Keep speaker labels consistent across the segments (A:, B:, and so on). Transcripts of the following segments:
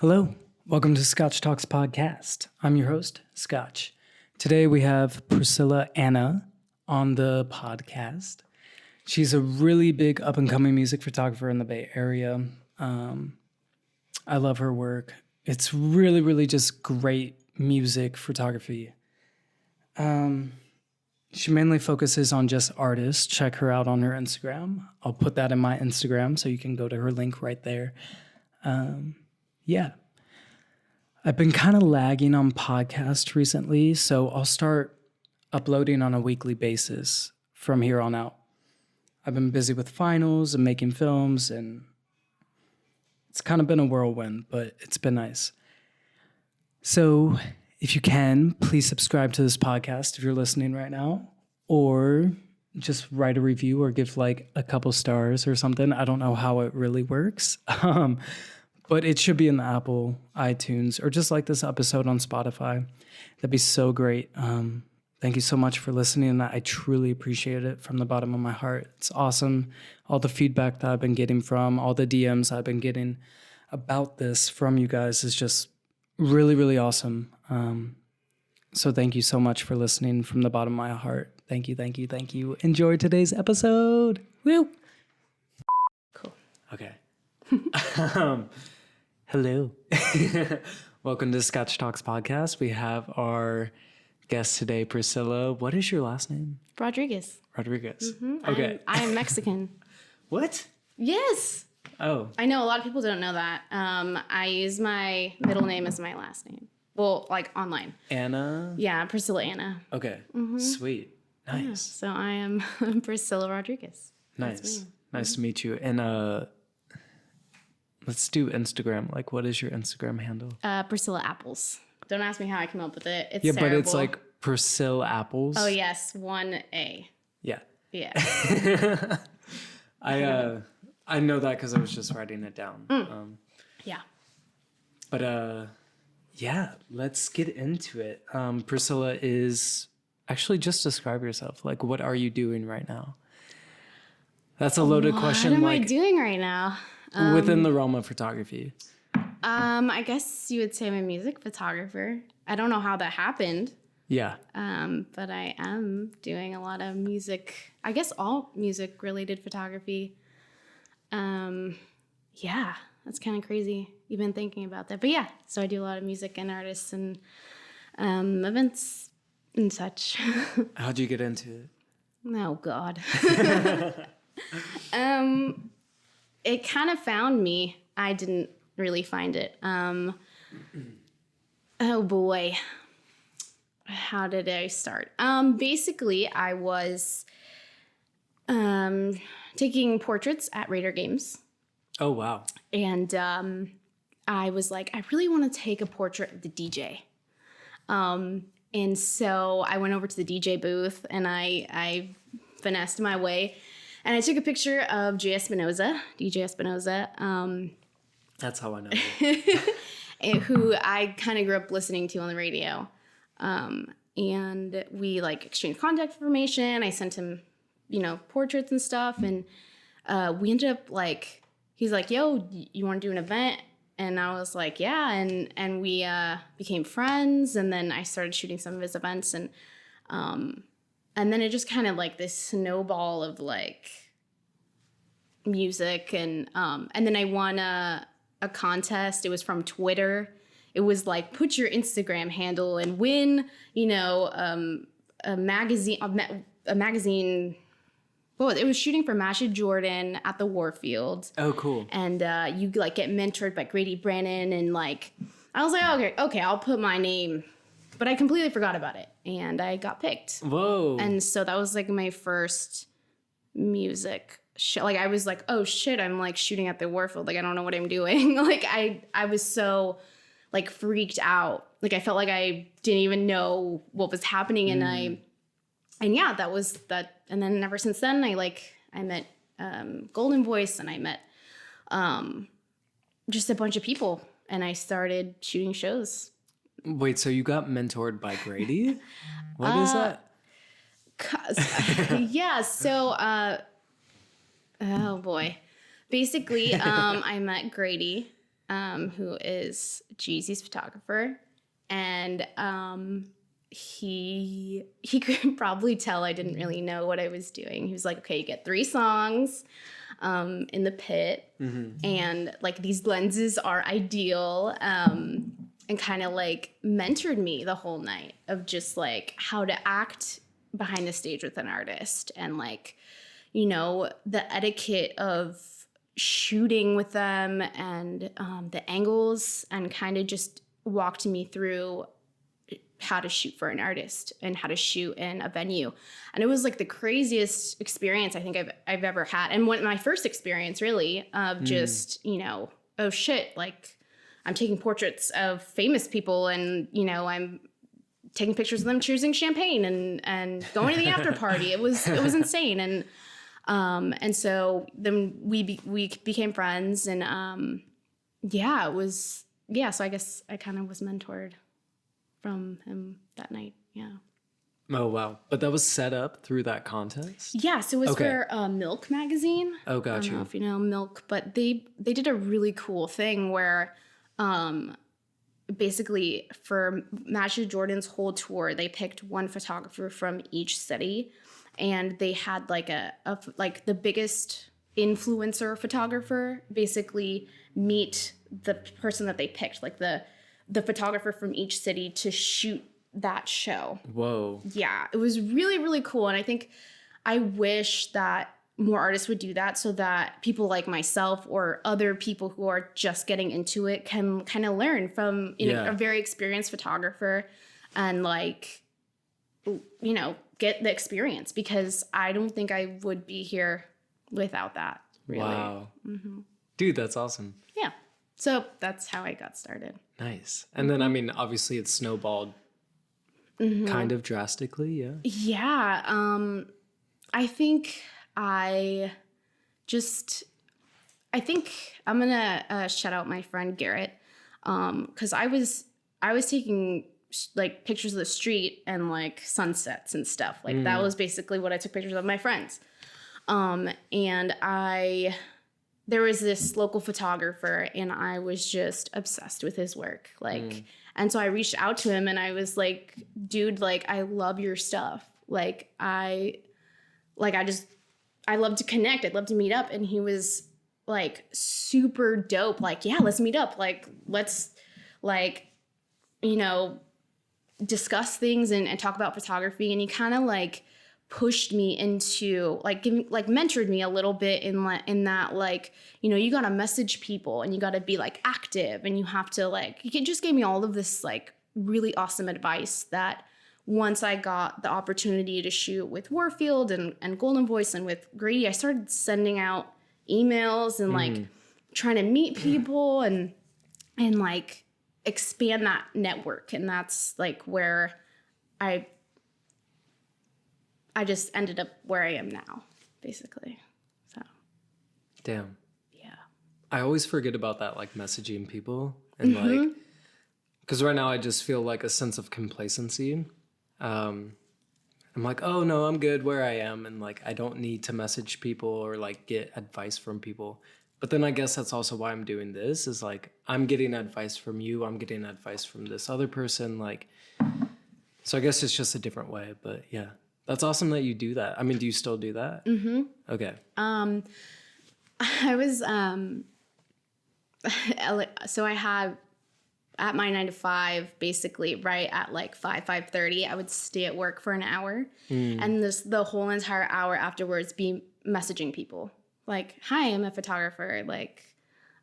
A: Hello, welcome to Scotch Talks Podcast. I'm your host, Scotch. Today we have Priscilla Anna on the podcast. She's a really big up-and-coming music photographer in the Bay Area. I love her work. It's really just great music photography. She mainly focuses on just artists. Check her out on her Instagram. I'll put that in my Instagram so you can go to her link right there. Yeah. I've been kind of lagging on podcasts recently, so I'll start uploading on a weekly basis from here on out. I've been busy with finals and making films, and it's kind of been a whirlwind, but it's been nice. So if you can, please subscribe to this podcast if you're listening right now, or just write a review or give like a couple stars or something. I don't know how it really works. But it should be in the Apple, iTunes, or just like this episode on Spotify. That'd be so great. Thank you so much for listening. I truly appreciate it from the bottom of my heart. It's awesome. All the feedback that I've been getting from, all the DMs I've been getting about this from you guys is just really awesome. So thank you so much for listening from the bottom of my heart. Thank you. Enjoy today's episode. Woo!
B: Cool.
A: Okay. Hello. Welcome to Scotch Talks Podcast. We have our guest today, Priscilla. What is your last name?
B: Rodriguez.
A: Mm-hmm. Okay.
B: I am Mexican.
A: What?
B: Yes.
A: Oh.
B: I know a lot of people don't know that. I use my middle name as my last name. Well, like online.
A: Anna?
B: Yeah, Priscilla Anna.
A: Okay. Mm-hmm. Sweet. Nice.
B: Yeah, so I am Priscilla Rodriguez.
A: Nice. Nice to meet you. And let's do Instagram. Like, what is your Instagram handle?
B: Priscilla Apples. Don't ask me how I came up with it. It's
A: terrible. But it's like Priscilla Apples.
B: Oh, yes. 1A.
A: Yeah.
B: Yeah.
A: I know that because I was just writing it down.
B: Yeah.
A: But yeah, let's get into it. Priscilla is actually, just describe yourself. Like, what are you doing right now? That's a loaded question.
B: What am I doing right now?
A: Within the realm of photography.
B: I guess you would say I'm a music photographer. I don't know how that happened.
A: Yeah.
B: But I am doing a lot of music, I guess all music related photography. Yeah, that's kind of crazy even thinking about that. But yeah, so I do a lot of music and artists and events and such.
A: How'd you get into it?
B: Oh, God. It kind of found me. I didn't really find it. Oh boy. How did I start? Basically, I was taking portraits at Raider games.
A: Oh, wow.
B: And I was like, I really want to take a portrait of the DJ. And so I went over to the DJ booth and I finessed my way. And I took a picture of DJ Espinoza.
A: That's how I know him.
B: Who I kind of grew up listening to on the radio. And we like exchanged contact information. I sent him, portraits and stuff. And we ended up like, he's like, yo, you want to do an event? And I was like, yeah. And we became friends. And then I started shooting some of his events. And then it just kind of like this snowball of like music. And then I won a contest. It was from Twitter. It was like, put your Instagram handle and win, a magazine. Well, it was shooting for Masha Jordan at the Warfield.
A: Oh, cool.
B: And you like get mentored by Grady Brennan. And like, I was like, okay, I'll put my name. But I completely forgot about it. And I got picked.
A: Whoa.
B: And so that was like my first music show. Like I was like, oh shit, I'm like shooting at the Warfield. Like I don't know what I'm doing. Like I was so like freaked out. Like I felt like I didn't even know what was happening. And yeah, that was that. And then ever since then, I met Golden Voice and I met just a bunch of people. And I started shooting shows.
A: Wait, so you got mentored by Grady? What is that?
B: Yeah, so, oh boy. Basically, I met Grady who is Jeezy's photographer. And he could probably tell I didn't really know what I was doing. He was like, okay, you get 3 songs in the pit, and like these lenses are ideal, and kind of like mentored me the whole night of just like how to act behind the stage with an artist, and like, you know, the etiquette of shooting with them, and the angles, and kind of just walked me through how to shoot for an artist and how to shoot in a venue. And it was like the craziest experience I think I've ever had. And my first experience really of just, you know, oh shit, like I'm taking portraits of famous people, and, you know, I'm taking pictures of them choosing champagne and going to the after party. It was insane. And so then we became friends, and it was, so I guess I kind of was mentored from him that night. Yeah.
C: Oh, wow. But that was set up through that contest?
B: Yes, it was for Milk magazine.
C: Oh, got
B: I don't
C: you.
B: know if you know Milk, but they did a really cool thing where basically for Magic Jordan's whole tour, they picked one photographer from each city, and they had like like the biggest influencer photographer basically meet the person that they picked, like the photographer from each city, to shoot that show.
C: Whoa.
B: Yeah, it was really, really cool. And I wish that more artists would do that, so that people like myself or other people who are just getting into it can kind of learn from, you know, a very experienced photographer, and like, you know, get the experience, because I don't think I would be here without that. Really.
C: Wow. Dude, that's awesome.
B: Yeah. So that's how I got started.
C: Nice. And then, I mean, obviously it snowballed kind of drastically, yeah?
B: Yeah. I think I'm gonna shout out my friend Garrett, because I was taking like pictures of the street and like sunsets and stuff. Like that was basically what I took pictures of my friends. And there was this local photographer, and I was just obsessed with his work. Like, and so I reached out to him, and I was like, dude, like, I love your stuff. Like, I love to connect. I'd love to meet up. And he was like super dope. Like, yeah, let's meet up. Like, let's like, you know, discuss things and talk about photography. And he kind of like pushed me into like mentored me a little bit in that, like, you know, you got to message people, and you got to be like active, and you have to like, he just gave me all of this like really awesome advice that once I got the opportunity to shoot with Warfield and Golden Voice and with Grady, I started sending out emails and like trying to meet people and like expand that network. And that's like where I just ended up where I am now, basically. So.
C: Damn.
B: Yeah.
C: I always forget about that, like messaging people, and like, because right now I just feel like a sense of complacency. I'm like, oh no, I'm good where I am, and like I don't need to message people or like get advice from people. But then I guess that's also why I'm doing this, is like I'm getting advice from you, I'm getting advice from this other person, like, so I guess it's just a different way. But yeah, that's awesome that you do that. I mean, do you still do that? Okay.
B: I was so I had at my 9 to 5, basically right at like 5:30, I would stay at work for an hour, and the whole entire hour afterwards be messaging people like, hi, I'm a photographer, like,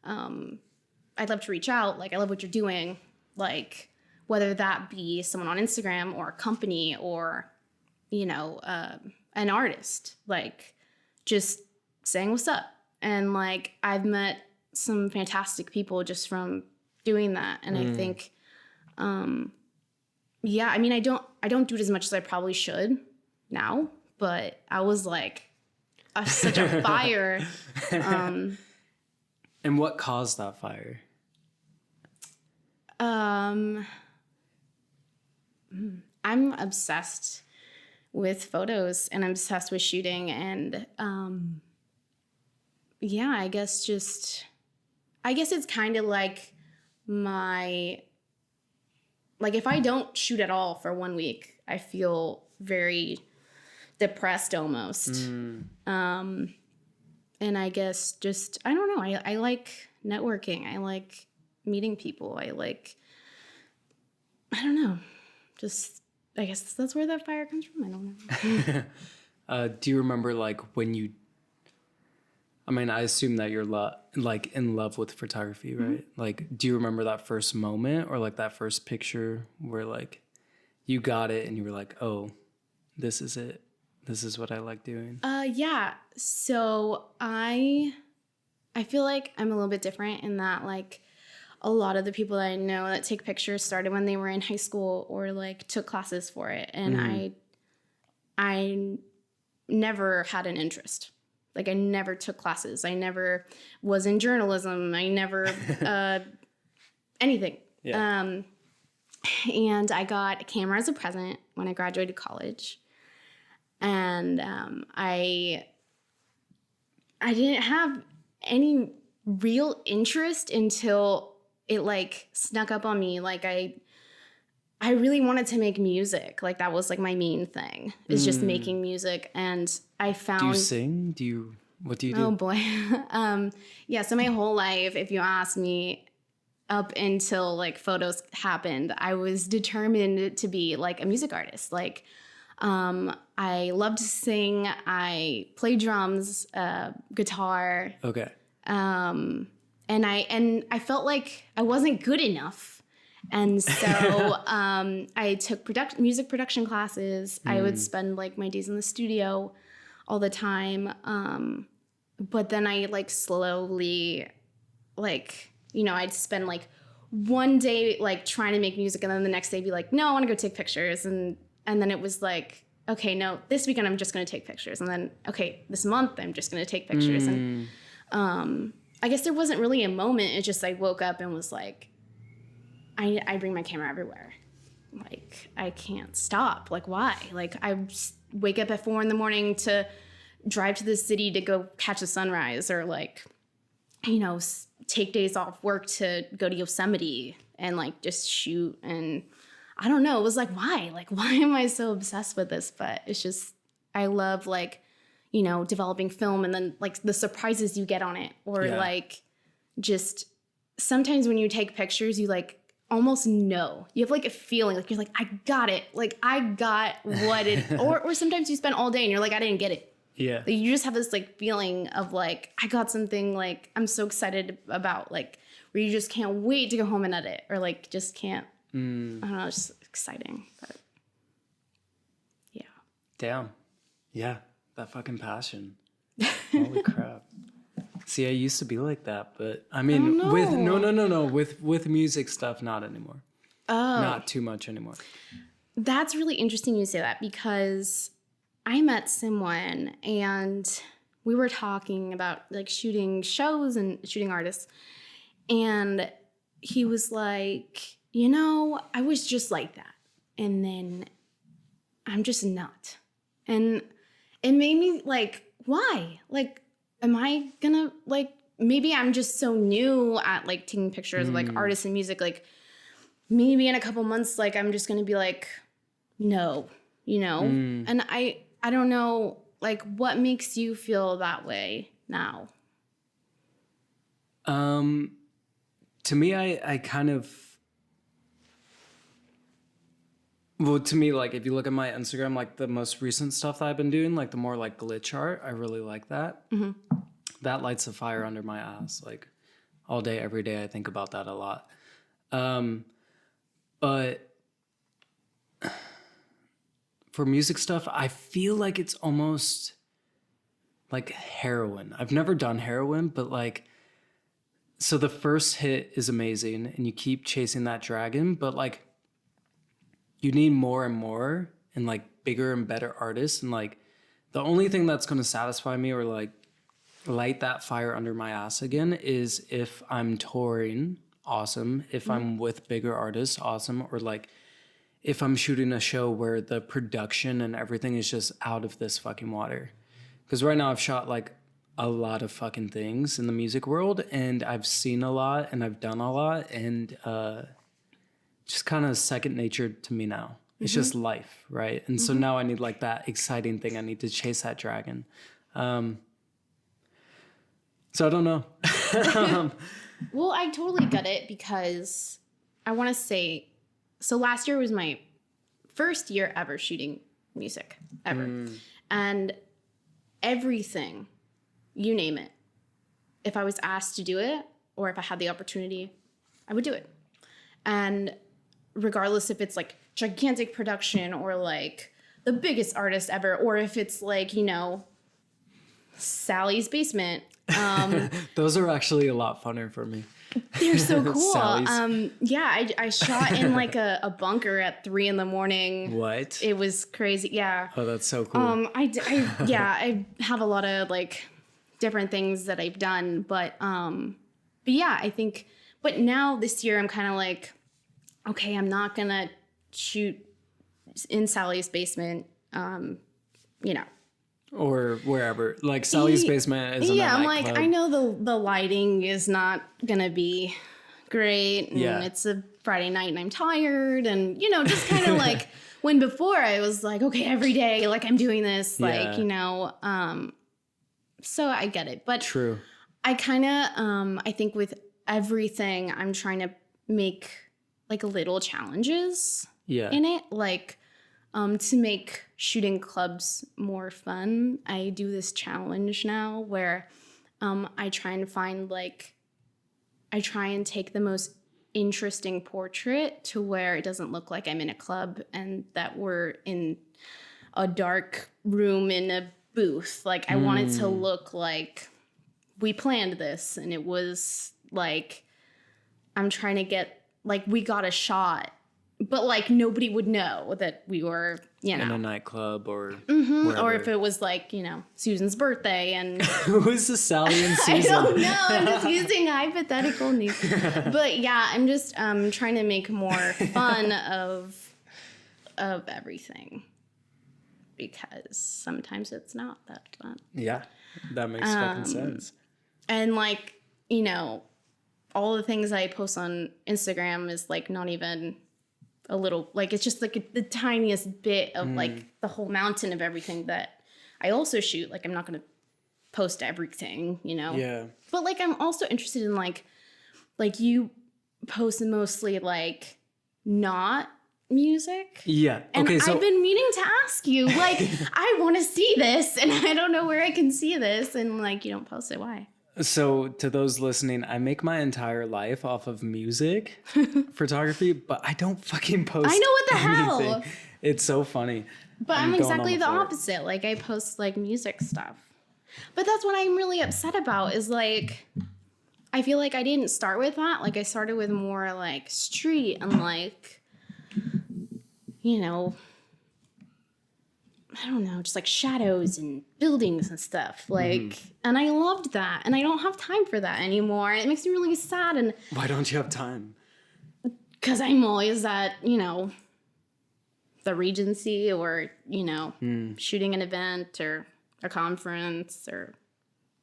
B: I'd love to reach out, like, I love what you're doing, like, whether that be someone on Instagram or a company or, you know, an artist, like, just saying what's up. And like, I've met some fantastic people just from doing that. And I think, yeah, I mean, I don't do it as much as I probably should now, but I was like such a fire.
C: And what caused that fire?
B: I'm obsessed with photos, and I'm obsessed with shooting, and yeah, I guess just I guess it's kind of like if I don't shoot at all for 1 week, I feel very depressed almost. And I guess just, I don't know. I like networking. I like meeting people. I don't know. Just, I guess that's where that fire comes from. I don't know.
C: Do you remember like when you, I mean, I assume that you're like in love with photography, right? Like, do you remember that first moment or like that first picture where like you got it and you were like, oh, this is it. This is what I like doing.
B: Yeah. So I feel like I'm a little bit different in that like a lot of the people that I know that take pictures started when they were in high school or like took classes for it. And I never had an interest. Like I never took classes. I never was in journalism. I never, anything.
C: Yeah.
B: And I got a camera as a present when I graduated college. And I didn't have any real interest until it like snuck up on me. Like I really wanted to make music. Like that was like my main thing is just making music. And I found.
C: Do you sing? What do you do?
B: Oh boy. Yeah. So my whole life, if you ask me, up until like photos happened, I was determined to be like a music artist. Like, I love to sing. I play drums, guitar.
C: Okay.
B: And I felt like I wasn't good enough. And so, I took music production classes. I would spend like my days in the studio all the time. But then I like slowly, like, I'd spend like one day like trying to make music and then the next day be like, no, I want to go take pictures. And then it was like, okay, no, this weekend I'm just going to take pictures. And then, okay, this month I'm just going to take pictures. And I guess there wasn't really a moment. It just I woke up and was like, I bring my camera everywhere. Like, I can't stop. Like, why? Like, I wake up at 4 a.m. to drive to the city to go catch a sunrise or like, take days off work to go to Yosemite and like just shoot. And I don't know. It was like, why? Like, why am I so obsessed with this? But it's just, I love like, developing film and then like the surprises you get on it or like just sometimes when you take pictures, you like almost know. You have like a feeling like you're like, I got it. Like I got what it, or sometimes you spend all day and you're like, I didn't get it.
C: Yeah.
B: Like, you just have this like feeling of like, I got something like I'm so excited about like where you just can't wait to go home and edit or like just can't. I don't know, it's just exciting. But yeah.
C: Damn. Yeah. That fucking passion. Holy crap. See, I used to be like that, but I mean, with music stuff, not anymore. Oh. Not too much anymore.
B: That's really interesting you say that because I met someone and we were talking about like shooting shows and shooting artists. And he was like, I was just like that. And then I'm just not. And it made me like, why? Like, am I gonna like, maybe I'm just so new at like taking pictures of like artists and music. Like maybe in a couple months, like I'm just gonna be like, no, and I don't know, like what makes you feel that way now?
C: To me, I kind of, well, to me, like if you look at my Instagram, like the most recent stuff that I've been doing, like the more like glitch art, I really like that. That lights a fire under my ass. Like all day, every day, I think about that a lot. But for music stuff, I feel like it's almost like heroin. I've never done heroin, but like, so the first hit is amazing and you keep chasing that dragon, but like you need more and more and like bigger and better artists. And like the only thing that's going to satisfy me or like light that fire under my ass again is if I'm touring, awesome. If I'm with bigger artists, awesome. Or like if I'm shooting a show where the production and everything is just out of this fucking water. Because right now I've shot like a lot of fucking things in the music world, and I've seen a lot and I've done a lot, and just kind of second nature to me now. It's just life, right? And so now I need like that exciting thing. I need to chase that dragon. So I don't know.
B: Well, I totally get it because I want to say, so last year was my first year ever shooting music, ever. And everything, you name it, if I was asked to do it or if I had the opportunity, I would do it. And regardless if it's like gigantic production or like the biggest artist ever, or if it's like, you know, Sally's basement.
C: Those are actually a lot funner for me.
B: They're so cool.
C: Sally's.
B: Yeah, I shot in like a bunker at 3 a.m.
C: What?
B: It was crazy. Yeah.
C: Oh, that's so cool.
B: I have a lot of like different things that I've done, but yeah, I think, but now this year I'm kind of like, okay, I'm not gonna shoot in Sally's basement, you know.
C: Or wherever. Like Sally's basement is
B: Yeah, I'm like,
C: nightclub.
B: I know the lighting is not gonna be great, and
C: Yeah.
B: it's a Friday night and I'm tired, and you know, just kind of like when before I was like, okay, every day, like I'm doing this, like,
C: Yeah.
B: you know, so I get it. But
C: True.
B: I kind of, I think with everything, I'm trying to make like little challenges
C: Yeah.
B: in it, like to make shooting clubs more fun. I do this challenge now where I try and find like, I try and take the most interesting portrait to where it doesn't look like I'm in a club and that we're in a dark room in a booth. Like I want it to look like we planned this, and it was like, I'm trying to get, like, we got a shot, but like nobody would know that we were, you know,
C: In a nightclub or
B: or if it was like, you know, Susan's birthday and
C: Who is the Sally and
B: I
C: Susan?
B: don't know, I'm just using hypothetical names. But yeah, I'm just trying to make more fun of everything, because sometimes it's not that fun.
C: Yeah. That makes fucking sense.
B: And like, you know, all the things I post on Instagram is like not even a little, like it's just like the tiniest bit of like the whole mountain of everything that I also shoot. Like I'm not going to post everything, you know?
C: Yeah.
B: But like I'm also interested in like you post mostly like not music.
C: Yeah.
B: And
C: Okay, so
B: I've been meaning to ask you, like, I want to see this and I don't know where I can see this. And like, you don't post it. Why?
C: So to those listening, I make my entire life off of music photography, but I don't fucking post.
B: I know, what the hell?
C: anything. It's so funny.
B: But I'm
C: going
B: exactly
C: on
B: the
C: floor.
B: opposite. Like I post like music stuff. But that's what I'm really upset about is like, I feel like I didn't start with that. Like I started with more like street and like, you know, I don't know, just like shadows and buildings and stuff. Like, and I loved that. And I don't have time for that anymore. And it makes me really sad. And
C: Why don't you have time?
B: because I'm always at, you know, the Regency or, you know, shooting an event or a conference or,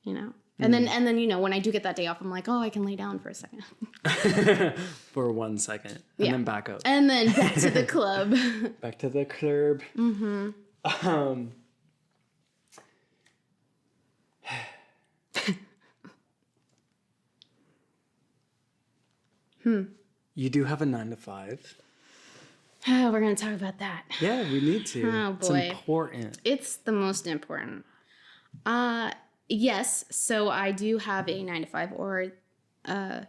B: you know. And then, you know, when I do get that day off, I'm like, oh, I can lay down for a second.
C: For 1 second. And
B: Yeah.
C: then back up.
B: And then back to the club.
C: Back to the club. You do have a 9 to 5.
B: Oh, we're going to talk about that.
C: Yeah, we need to.
B: Oh,
C: It's
B: boy.
C: important.
B: It's the most important. Yes, so I do have a 9 to 5 or an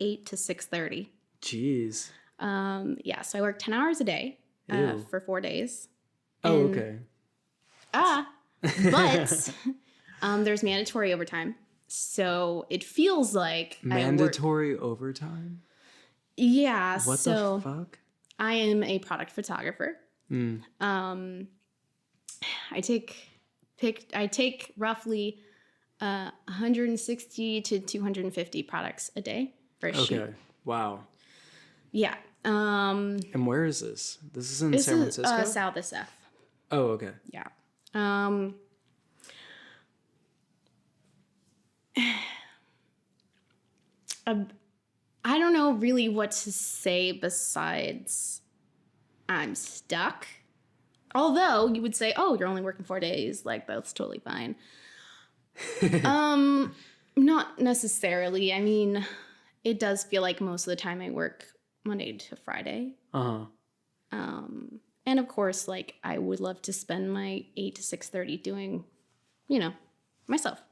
B: 8 to 6:30.
C: Jeez.
B: Yeah, so I work 10 hours a day
C: Ew.
B: for 4 days.
C: Oh,
B: And-
C: okay.
B: But there's mandatory overtime. So it feels like
C: Mandatory overtime?
B: Yeah,
C: What
B: so
C: the fuck?
B: I am a product photographer. I take roughly 160 to 250 products a day for a shoot.
C: Okay. Wow.
B: Yeah.
C: And where is this? This is in
B: This
C: San
B: is
C: Francisco?
B: South SF.
C: Oh, okay.
B: Yeah. I don't know really what to say besides I'm stuck. Although you would say, oh, you're only working 4 days. Like, that's totally fine. Not necessarily. I mean, it does feel like most of the time I work Monday to Friday.
C: Uh-huh.
B: And of course, like, I would love to spend my 8 to 6:30 doing, myself,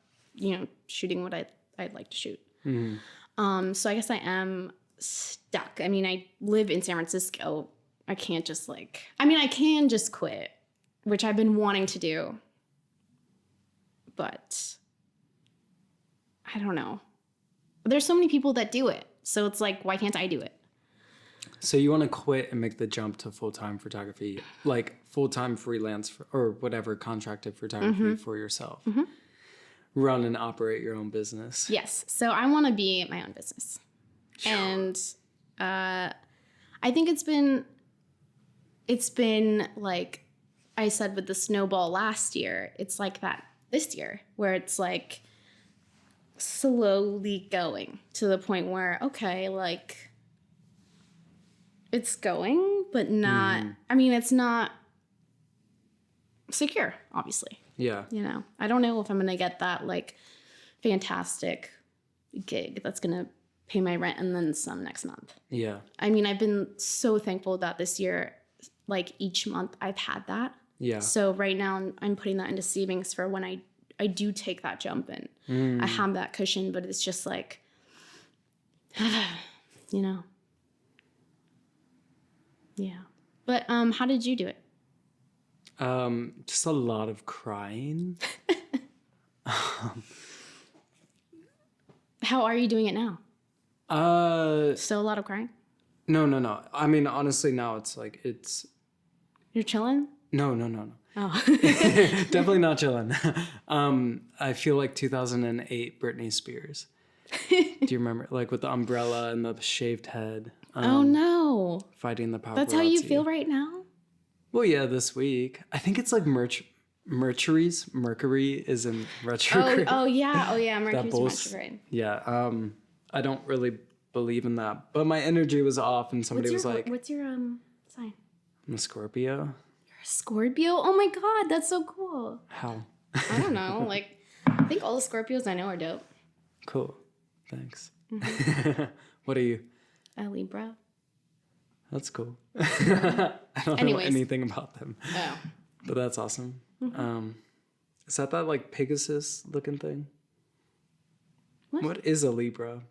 B: shooting what I'd like to shoot.
C: Mm-hmm.
B: So I guess I am stuck. I mean, I live in San Francisco. I can't just I can just quit, which I've been wanting to do. But I don't know. There's so many people that do it. So it's like, why can't I do it?
C: So you want to quit and make the jump to full-time photography, like full-time freelance or whatever, contracted photography for yourself. Mm-hmm. Run and operate your own business.
B: Yes. So I want to be my own business. And I think it's been like I said with the snowball last year, it's like that this year, where it's like slowly going to the point where, okay, like it's going, but not, I mean, it's not secure, obviously.
C: Yeah.
B: I don't know if I'm going to get that like fantastic gig that's going to pay my rent and then some next month.
C: Yeah.
B: I mean, I've been so thankful that this year, like each month I've had that.
C: Yeah.
B: So right now I'm putting that into savings for when I do take that jump and I have that cushion, but it's just like, Yeah. But how did you do it?
C: Just a lot of crying.
B: How are you doing it now? Still a lot of crying?
C: No. I mean, honestly, now it's like,
B: You're chilling?
C: No.
B: Oh.
C: Definitely not chilling. I feel like 2008 Britney Spears. Do you remember? Like with the umbrella and the shaved head.
B: Oh, no.
C: Fighting the paparazzi.
B: That's how you feel right now?
C: Well, yeah, this week. I think it's like Mercury is in retrograde.
B: Oh yeah. Mercury's retrograde.
C: Yeah. I don't really believe in that. But my energy was off and somebody was like,
B: what's your sign?
C: I'm a Scorpio.
B: You're a Scorpio? Oh my God, that's so cool.
C: How?
B: I don't know. Like, I think all the Scorpios I know are dope.
C: Cool. Thanks. Mm-hmm. What are you?
B: A Libra.
C: That's cool. I don't know anything about them.
B: Oh.
C: But that's awesome. Mm-hmm. Is that like Pegasus looking thing? What is a Libra?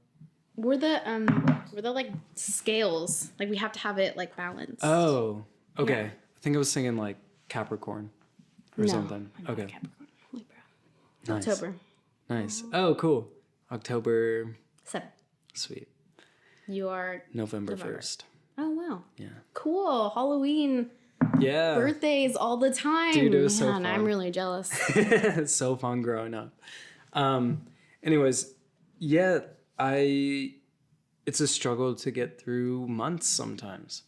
B: We're the like scales. Like we have to have it like balanced.
C: Oh, okay.
B: Yeah.
C: I think I was singing like Capricorn or something.
B: I'm not
C: Okay.
B: Capricorn. Libra.
C: Nice.
B: October.
C: Nice. Oh, cool. October
B: 7th.
C: Sweet.
B: You are
C: November 1st.
B: Oh wow.
C: Yeah.
B: Cool. Halloween.
C: Yeah.
B: Birthdays all the time.
C: Dude, it was so fun.
B: I'm really jealous.
C: It's so fun growing up. Anyways, yeah, it's a struggle to get through months sometimes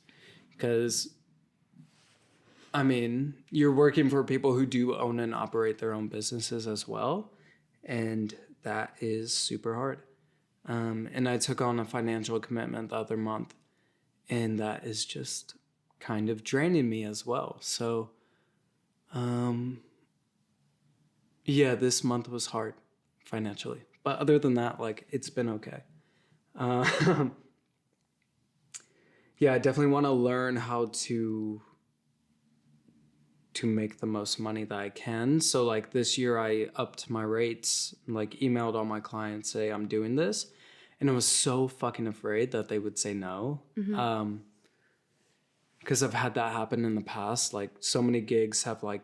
C: because, I mean, you're working for people who do own and operate their own businesses as well. And that is super hard. And I took on a financial commitment the other month, and that is just kind of draining me as well. So, yeah, this month was hard financially. But other than that, like, it's been okay. Yeah, I definitely want to learn how to make the most money that I can. So like this year I upped my rates, like emailed all my clients, say I'm doing this. And I was so fucking afraid that they would say no. Mm-hmm. Because I've had that happen in the past. Like so many gigs have like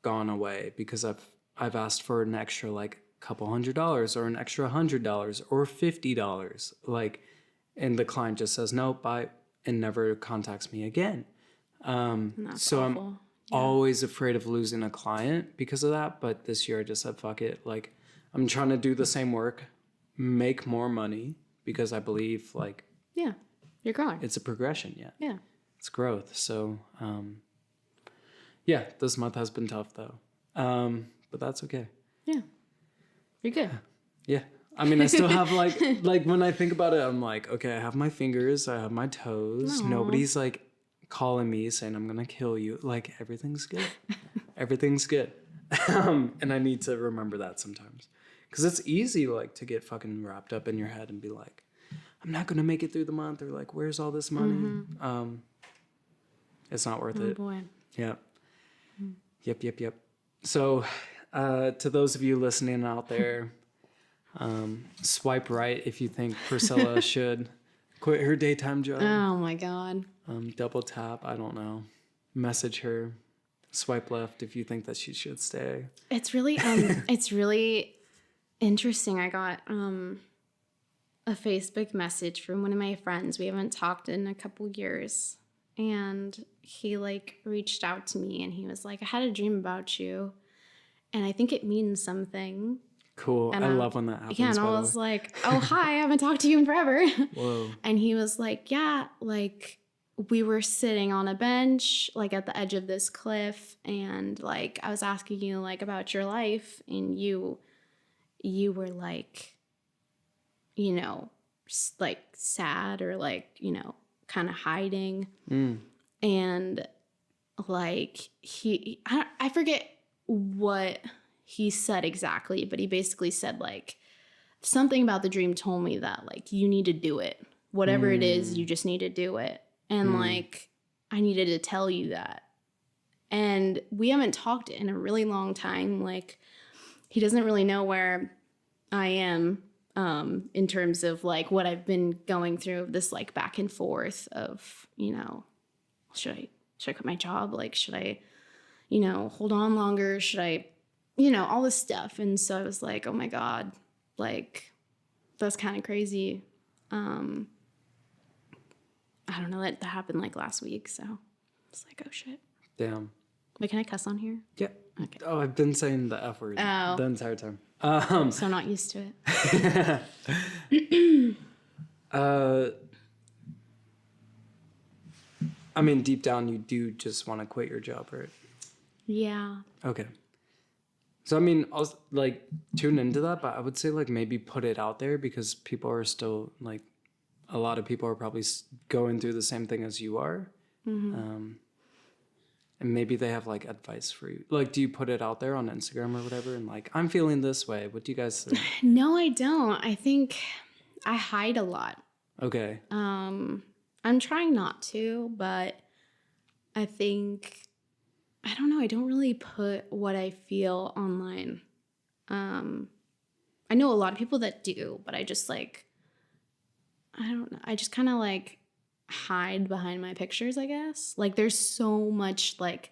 C: gone away because I've asked for an extra like couple $100 or an extra $100 or $50. Like, and the client just says no, bye, and never contacts me again. So awful. I'm always afraid of losing a client because of that. But this year I just said, fuck it. Like I'm trying to do the same work, make more money because I believe like,
B: yeah, you're growing.
C: It's a progression. Yeah.
B: Yeah.
C: It's growth. So, yeah, this month has been tough though. But that's okay.
B: Yeah. You're good.
C: Yeah. I mean, I still have like when I think about it, I'm like, okay, I have my fingers, I have my toes.
B: Aw.
C: Nobody's like calling me saying I'm gonna kill you. Like everything's good. Everything's good. And I need to remember that sometimes. Because it's easy like to get fucking wrapped up in your head and be like, I'm not gonna make it through the month, or like, where's all this money? It's not worth it.
B: Boy.
C: Yep. Yep. So, to those of you listening out there, swipe right if you think Priscilla should quit her daytime job.
B: Oh my God.
C: Double tap, I don't know. Message her. Swipe left if you think that she should stay.
B: It's really interesting. I got a Facebook message from one of my friends. We haven't talked in a couple years. And he like reached out to me and he was like, I had a dream about you. And I think it means something.
C: Cool.
B: And
C: I love when that happens.
B: Yeah, and I was like, oh, hi, I haven't talked to you in forever.
C: Whoa.
B: And he was like, yeah, like we were sitting on a bench, like at the edge of this cliff. And like, I was asking you like about your life and you were like, you know, like sad or like, you know, kind of hiding. And like I forget what he said exactly, but he basically said like something about the dream told me that like you need to do it, whatever it is, you just need to do it. And like I needed to tell you that. And we haven't talked in a really long time. Like he doesn't really know where I am in terms of like what I've been going through, this like back and forth of, you know, should I quit my job? Like, should I, you know, hold on longer? Should I, you know, all this stuff. And so I was like, oh my God, like that's kind of crazy. I don't know, that happened like last week. So it's like, oh shit.
C: Damn.
B: Wait, can I cuss on here?
C: Yeah.
B: Okay.
C: Oh, I've been saying the F word the entire time.
B: So I'm not used to it.
C: I mean, deep down, you do just want to quit your job, right?
B: Yeah.
C: Okay. So, I mean, I'll like tune into that, but I would say like maybe put it out there because people are still like, a lot of people are probably going through the same thing as you are. And maybe they have like advice for you. Like, do you put it out there on Instagram or whatever? And like, I'm feeling this way. What do you guys think?
B: No, I don't. I think I hide a lot.
C: Okay.
B: I'm trying not to, but I think, I don't know, I don't really put what I feel online. I know a lot of people that do, but I just like, I don't know. I just kind of like hide behind my pictures, I guess. Like there's so much like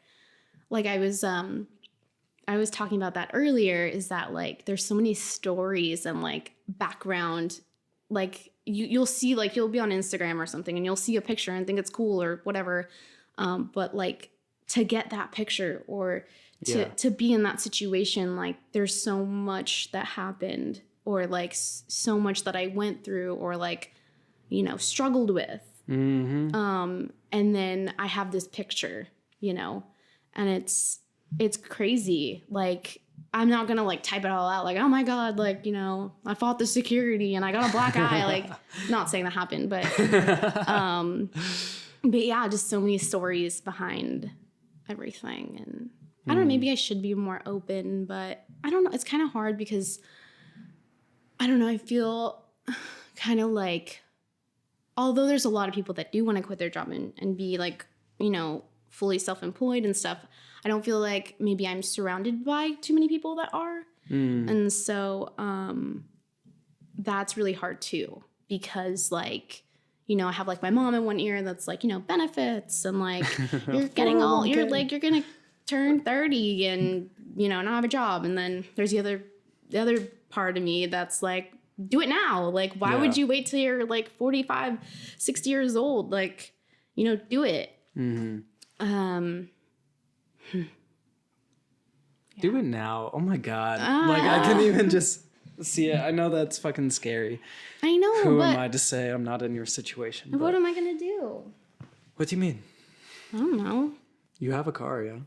B: I was talking about that earlier, is that like there's so many stories and like background, like you'll see, like you'll be on Instagram or something and you'll see a picture and think it's cool or whatever. But like to get that picture or to be in that situation, like there's so much that happened or like so much that I went through or like, you know, struggled with. And then I have this picture, you know, and it's crazy. Like, I'm not gonna like type it all out like, oh my God, like, you know, I fought the security and I got a black eye. Like, not saying that happened, but yeah, just so many stories behind everything. And I don't know, maybe I should be more open, but I don't know. It's kind of hard because I don't know. I feel kind of like, although there's a lot of people that do want to quit their job and be like, you know, fully self-employed and stuff, I don't feel like maybe I'm surrounded by too many people that are. And so that's really hard too, because like, you know, I have like my mom in one ear that's like, you know, benefits and like you're getting all, you're like, you're going to turn 30 and, you know, not have a job. And then there's the other part of me that's like, do it now. Like, why would you wait till you're like 45, 60 years old? Like, you know, do it.
C: Do it now. Oh my God. Like, I can even just see it. I know that's fucking scary.
B: I know.
C: Who am I to say I'm not in your situation?
B: What am I going to do?
C: What do you mean?
B: I don't know.
C: You have a car, yeah?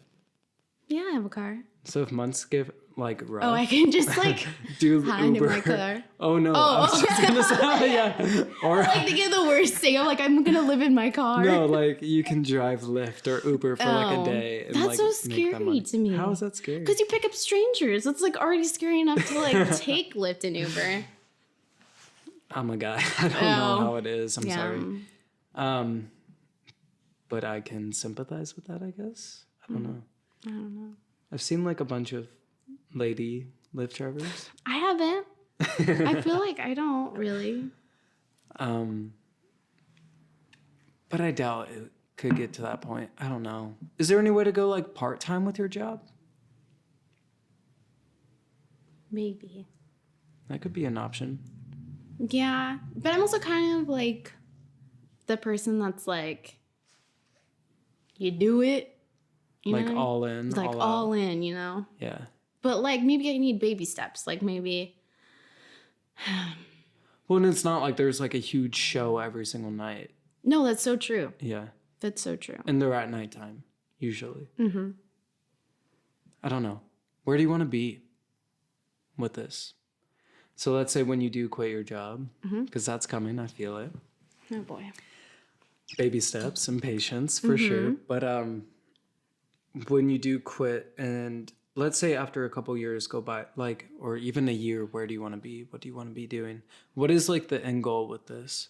B: Yeah, I have a car.
C: So if months get like rough.
B: Oh, I can just like
C: do
B: hide in
C: Uber.
B: my car.
C: Oh no, I was just gonna say yeah. Or
B: Like thinking the worst thing. I'm like, I'm gonna live in my car.
C: no, like you can drive Lyft or Uber for like a
B: Oh,
C: day. And,
B: that's
C: like,
B: so
C: make that
B: scary
C: money.
B: to me.
C: How is that scary?
B: Because you pick up strangers. It's like already scary enough to like take Lyft and Uber.
C: I'm a guy. I don't know
B: Oh,
C: how it is. I'm
B: yeah.
C: sorry. But I can sympathize with that, I guess. I don't know. I've seen like a bunch of lady Lyft drivers.
B: I haven't. I feel like I don't really.
C: But I doubt it could get to that point. I don't know. Is there any way to go like part-time with your job?
B: Maybe.
C: That could be an option.
B: Yeah. But I'm also kind of like the person that's like, you do it. You
C: Like
B: know?
C: all in,
B: Like
C: all
B: all
C: out.
B: in, you know?
C: Yeah.
B: But like maybe I need baby steps. Like maybe.
C: Well, and it's not like there's like a huge show every single night.
B: No, that's so true.
C: Yeah.
B: That's so true.
C: And they're at nighttime, usually.
B: Mm-hmm.
C: I don't know. Where do you want to be with this? So let's say when you do quit your job, because that's coming, I feel it.
B: Oh boy.
C: Baby steps and patience for sure. But when you do quit, and let's say after a couple years go by, like, or even a year, where do you want to be? What do you want to be doing? What is like the end goal with this?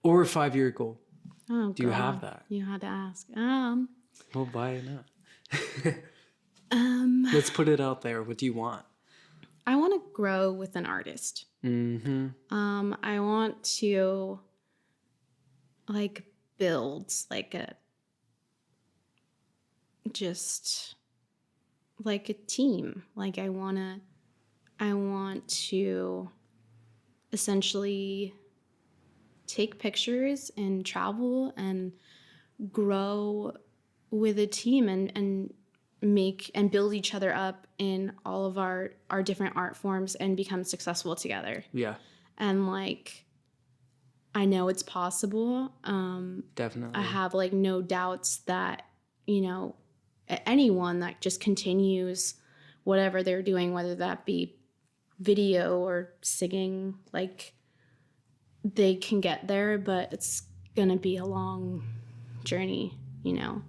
C: Or a 5-year goal?
B: Oh,
C: Do you have that?
B: You had to ask.
C: Well, why not? Let's put it out there. What do you want?
B: I want to grow with an artist.
C: Mm-hmm.
B: I want to like build like just like a team. Like I want to essentially take pictures and travel and grow with a team and make and build each other up in all of our different art forms and become successful together.
C: Yeah,
B: And like I know it's possible.
C: definitely.
B: I have like no doubts that, you know, anyone that just continues whatever they're doing, whether that be video or singing, like they can get there, but it's gonna be a long journey, you know.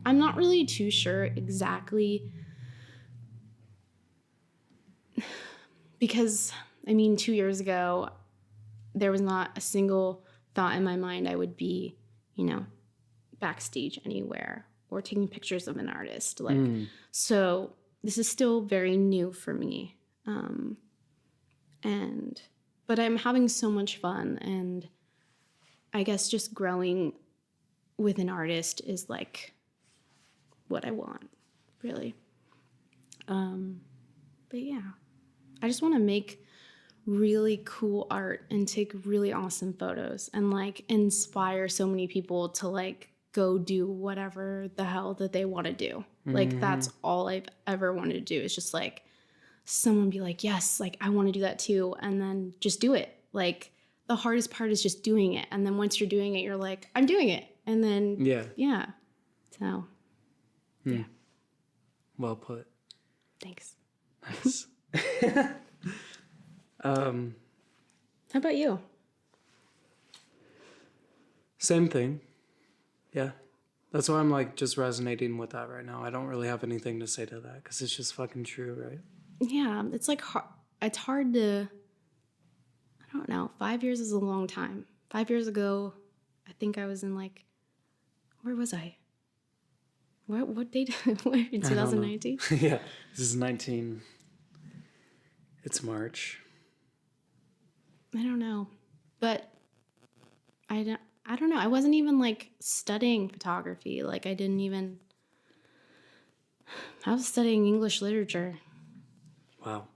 B: I'm not really too sure exactly because, I mean, 2 years ago, there was not a single thought in my mind I would be, you know, backstage anywhere or taking pictures of an artist. Like, so this is still very new for me. But I'm having so much fun, and I guess just growing with an artist is like what I want, really. But yeah, I just want to make really cool art and take really awesome photos and like inspire so many people to like go do whatever the hell that they want to do. Like that's all I've ever wanted to do is just like someone be like, yes, like I want to do that too, and then just do it. Like the hardest part is just doing it, and then once you're doing it, you're like, I'm doing it, and then yeah. So yeah.
C: Well put.
B: Thanks.
C: Nice.
B: How about you?
C: Same thing. Yeah. That's why I'm like just resonating with that right now. I don't really have anything to say to that because it's just fucking true, right?
B: Yeah, it's like it's hard to. I don't know. 5 years is a long time. 5 years ago, I think I was in like, where was I? What date? Where, in 2019?
C: Yeah, this is 19. It's March.
B: I don't know, but I don't know. I wasn't even like studying photography. Like I was studying English literature.
C: Wow.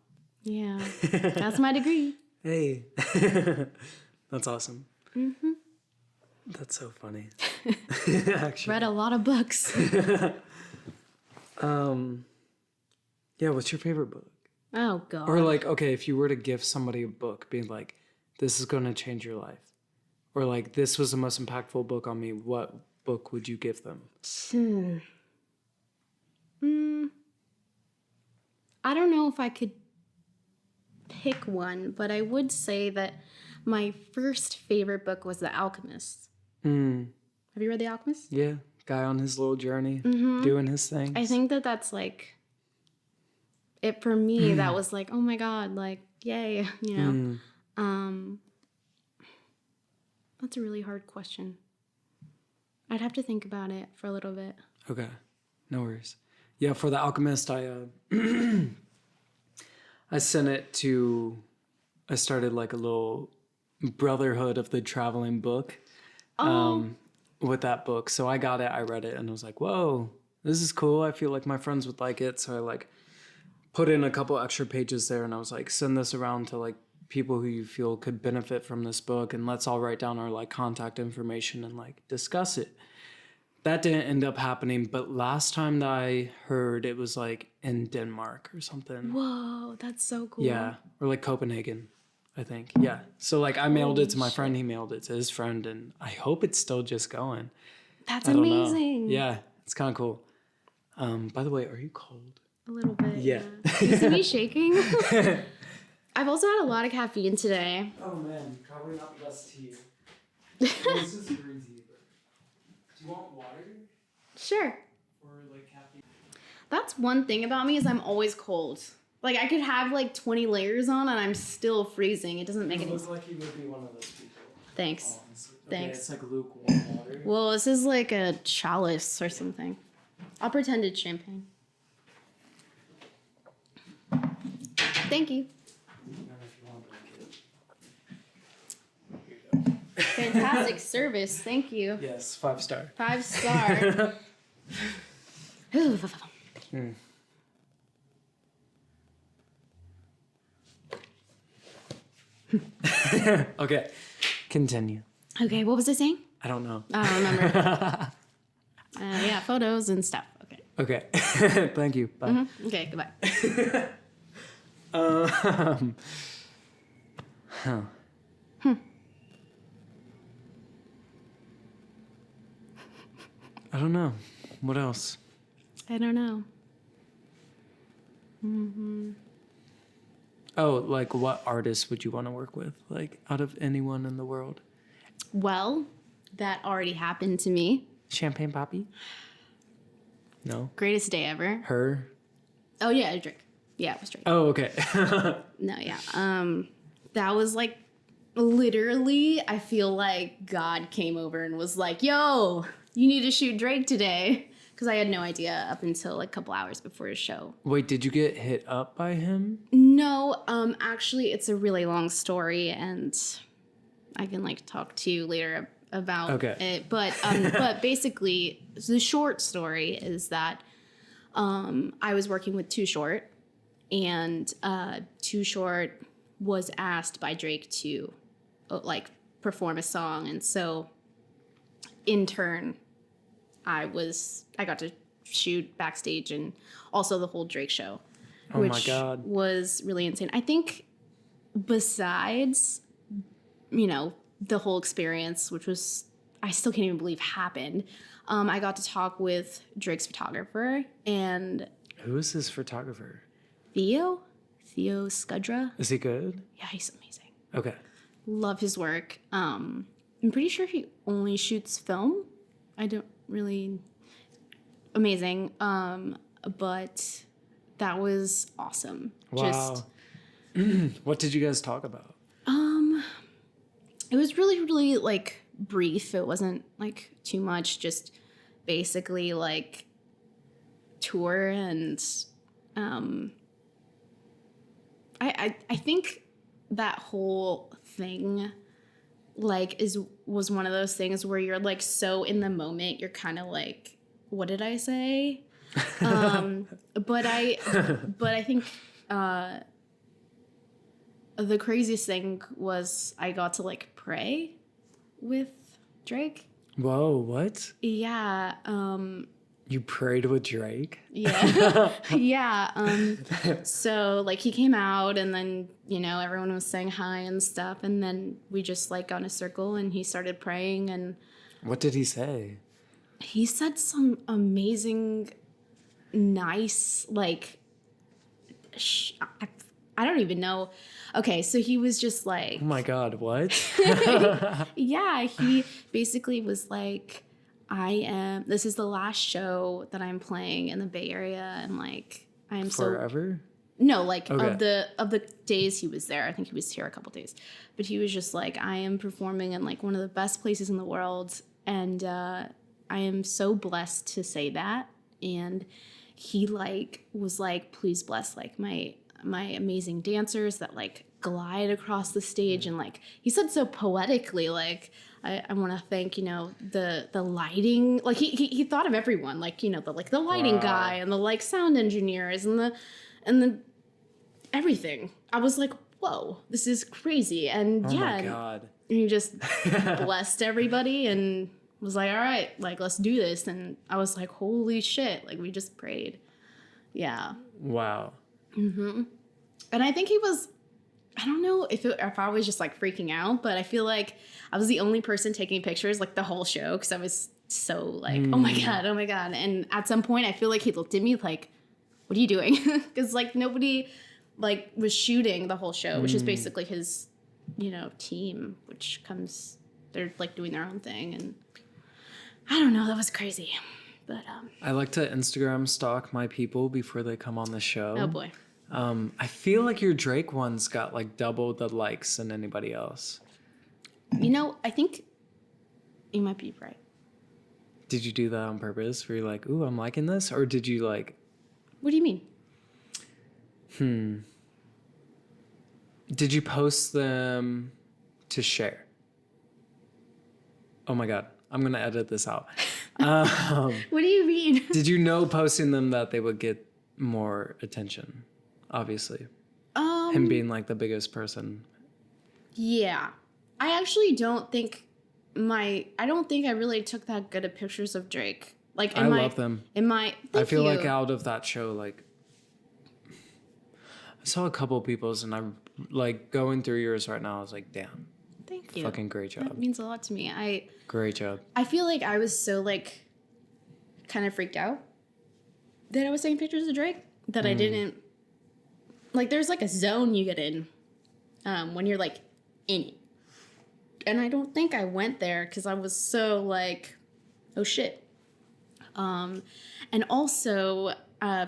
B: Yeah, that's my degree.
C: Hey. That's awesome. Mm-hmm. That's so funny. Actually.
B: Read a lot of books.
C: Yeah, what's your favorite book?
B: Oh God.
C: Or like, okay, if you were to give somebody a book, being like, this is gonna change your life. Or like, this was the most impactful book on me, what book would you give them?
B: I don't know if I could pick one, but I would say that my first favorite book was The Alchemist.
C: Mm,
B: Have you read The Alchemist?
C: yeah, guy on his little journey, doing his thing.
B: I think that that's like it for me. That was like, oh my god, like yay, you know. That's a really hard question. I'd have to think about it for a little bit.
C: Okay, no worries. Yeah, for The Alchemist, I I sent it to. I started like a little brotherhood of the traveling book. With that book. So I got it, I read it, and I was like, whoa, this is cool. I feel like my friends would like it. So I like put in a couple extra pages there, and I was like, send this around to like people who you feel could benefit from this book, and let's all write down our like contact information and like discuss it. That didn't end up happening, but last time that I heard, it was like in Denmark or something.
B: Whoa, that's so cool.
C: Yeah, or like Copenhagen, I think. Yeah. So like I mailed it to my friend, he mailed it to his friend, and I hope it's still just going.
B: That's
C: I don't know.
B: amazing.
C: Yeah, it's kind of cool. By the way, are you cold?
B: A little bit.
C: Yeah.
B: You see me shaking? I've also had a lot of caffeine today.
C: Oh man, probably not the best tea. This is green tea. Do you want water
B: Sure.
C: or like caffeine?
B: That's one thing about me is I'm always cold. Like I could have like 20 layers on and I'm still freezing. It doesn't make
C: It
B: any
C: looks
B: sense.
C: like you would be one of those people.
B: Thanks.
C: Honestly.
B: Thanks.
C: It's like lukewarm water.
B: Well, this is like a chalice or something. I'll pretend it's champagne. Thank you. Fantastic service. Thank you.
C: Yes, 5-star.
B: 5-star.
C: Okay, continue.
B: Okay, what was I saying?
C: I don't know.
B: I don't remember. Yeah, photos and stuff. Okay.
C: Okay, thank you. Bye.
B: Okay, goodbye.
C: Huh. I don't know. What else?
B: I don't know.
C: Oh, like what artist would you want to work with? Like out of anyone in the world?
B: Well, that already happened to me.
C: Champagne Poppy? No.
B: Greatest day ever.
C: Her?
B: Oh yeah, Drake. Yeah, it was Drake.
C: Oh, okay.
B: No, yeah. That was like literally, I feel like God came over and was like, yo, you need to shoot Drake today. Because I had no idea up until like a couple hours before his show.
C: Wait, did you get hit up by him?
B: No, actually it's a really long story and I can like talk to you later about it. But basically the short story is that I was working with Too Short and Too Short was asked by Drake to like perform a song, and so in turn I got to shoot backstage and also the whole Drake show, which
C: my God.
B: was really insane. I think besides, you know, the whole experience, which was, I still can't even believe happened, I got to talk with Drake's photographer and
C: Who is his photographer?
B: Theo Scudra.
C: Is he good?
B: Yeah, he's amazing.
C: Okay.
B: Love his work. I'm pretty sure he only shoots film. I don't really amazing. But that was awesome.
C: Wow. What did you guys talk about?
B: It was really, really like brief. It wasn't like too much, just basically like tour and I think that whole thing like was one of those things where you're like so in the moment, you're kind of like, what did I say? But I think the craziest thing was I got to like pray with Drake.
C: Whoa, what?
B: Yeah.
C: You prayed with Drake?
B: Yeah. Yeah. So like he came out and then, you know, everyone was saying hi and stuff. And then we just like got in a circle and he started praying. And
C: What did he say?
B: he said some amazing, nice, like I don't even know. Okay, so he was just like,
C: Oh my God, what?
B: yeah, he basically was like, this is the last show that I'm playing in the Bay Area, and like, I am so,
C: Forever?
B: no, like
C: Okay.
B: of the days he was there, I think he was here a couple days, but he was just like, I am performing in like one of the best places in the world, and I am so blessed to say that. And he like was like, please bless like my amazing dancers that like glide across the stage, and like he said so poetically, like I want to thank, you know, the lighting, like he thought of everyone, like, you know, the lighting
C: Wow.
B: guy and the like sound engineers and the everything. I was like, whoa, this is crazy. And
C: Oh
B: yeah,
C: my
B: and
C: God.
B: he just blessed everybody and was like, all right, like let's do this. And I was like, holy shit, like we just prayed. Yeah.
C: Wow.
B: And I think he was, I don't know if I was just like freaking out, but I feel like I was the only person taking pictures like the whole show, because I was so like, oh my God, oh my God. And at some point I feel like he looked at me like, what are you doing? Because like nobody like was shooting the whole show, which is basically his, you know, team, which comes, they're like doing their own thing. And I don't know, that was crazy. But
C: I like to Instagram stalk my people before they come on the show.
B: oh boy.
C: I feel like your Drake one's got like double the likes than anybody else.
B: You know, I think you might be right.
C: Did you do that on purpose? Were you like, ooh, I'm liking this? Or did you like,
B: What do you mean?
C: did you post them to share? Oh my God, I'm going to edit this out.
B: What do you mean?
C: Did you know posting them that they would get more attention? Obviously. Him being like the biggest person.
B: Yeah. I actually don't think I really took that good of pictures of Drake. Like
C: I love them. I feel
B: you.
C: like out of that show, like I saw a couple people's, and I'm like going through yours right now. I was like, damn,
B: Thank you.
C: fucking great job.
B: That means a lot to me.
C: Great job.
B: I feel like I was so like kind of freaked out that I was taking pictures of Drake that I didn't like. There's like a zone you get in when you're like in it. And I don't think I went there because I was so like, oh shit. And also